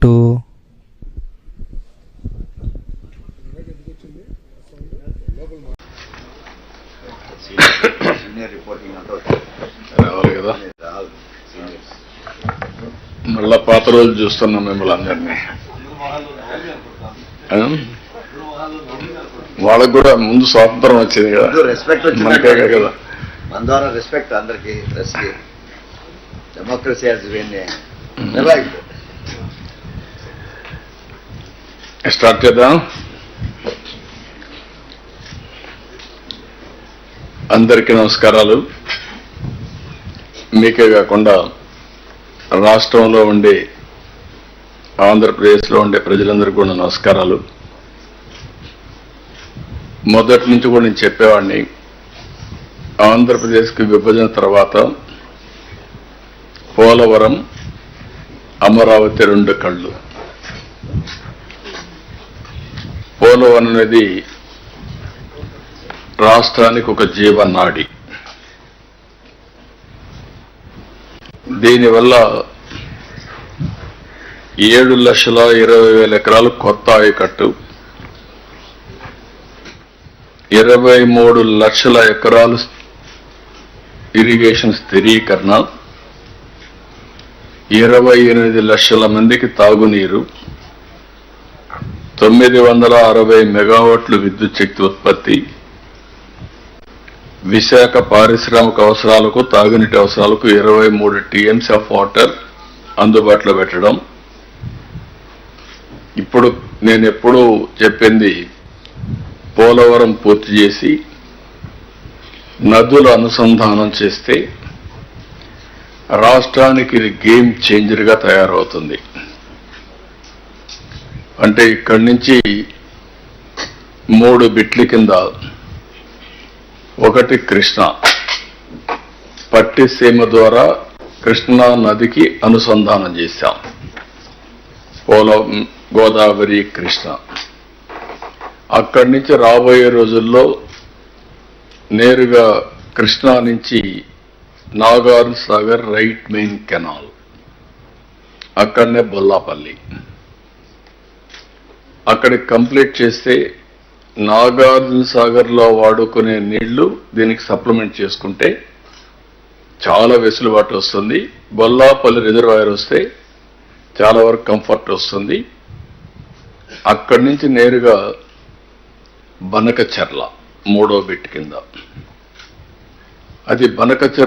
2. రావాలి కదా, మళ్ళా పాత రోజులు చూస్తున్నాం మిమ్మల్ని అందరినీ. వాళ్ళకు కూడా ముందు స్వాతంత్రం వచ్చేది కదా, రెస్పెక్ట్ మనకే కదా. మన ద్వారా రెస్పెక్ట్ అందరికి, ప్రెస్కి. డెమోక్రసీ హాస్ బీన్ స్టార్ట్ చేద్దాం. అందరికీ నమస్కారాలు. మీకే కాకుండా రాష్ట్రంలో ఉండే, ఆంధ్రప్రదేశ్లో ఉండే ప్రజలందరికీ కూడా నమస్కారాలు. మొదటి నుంచి కూడా నేను చెప్పేవాడిని, ఆంధ్రప్రదేశ్కి విభజన తర్వాత పోలవరం, అమరావతి రెండు కళ్ళు. పోలవరం అనేది రాష్ట్రానికి ఒక జీవనాడి. దీనివల్ల 7,20,000 ఎకరాలు కొత్త ఆయకట్టు, 23 లక్షల ఎకరాలు ఇరిగేషన్ స్థిరీకరణ, 28 లక్షల మందికి తాగునీరు, 960 మెగావాట్లు విద్యుత్ శక్తి ఉత్పత్తి, విశాఖ పారిశ్రామిక అవసరాలకు, తాగునీటి అవసరాలకు 23 టీఎంసీ ఆఫ్ వాటర్ అందుబాటులో పెట్టడం. ఇప్పుడు నేను ఎప్పుడూ చెప్పింది, పోలవరం పూర్తి చేసి నదుల అనుసంధానం చేస్తే రాష్ట్రానికి ఇది గేమ్ చేంజర్గా తయారవుతుంది. అంటే ఇక్కడి నుంచి 3 బిట్ల కింద, ఒకటి కృష్ణ పట్టిసీమ ద్వారా కృష్ణా నదికి అనుసంధానం చేశాం. గోదావరి, కృష్ణ. అక్కడి నుంచి రాబోయే రోజుల్లో నేరుగా కృష్ణా నుంచి Nagarjuna Sagar right main canal, అక్కడనే బొల్లాపల్లి. అక్కడికి కంప్లీట్ చేస్తే నాగార్జున సాగర్ లో వాడుకునే నీళ్లు దీనికి సప్లిమెంట్ చేసుకుంటే చాలా వెసులుబాటు వస్తుంది. బొల్లాపల్లి రిజర్వాయర్ వస్తే చాలా వరకు కంఫర్ట్ వస్తుంది. అక్కడి నుంచి నేరుగా బనకచెర్ల 3వ బిట్ కింద, అది బనకచెర్ల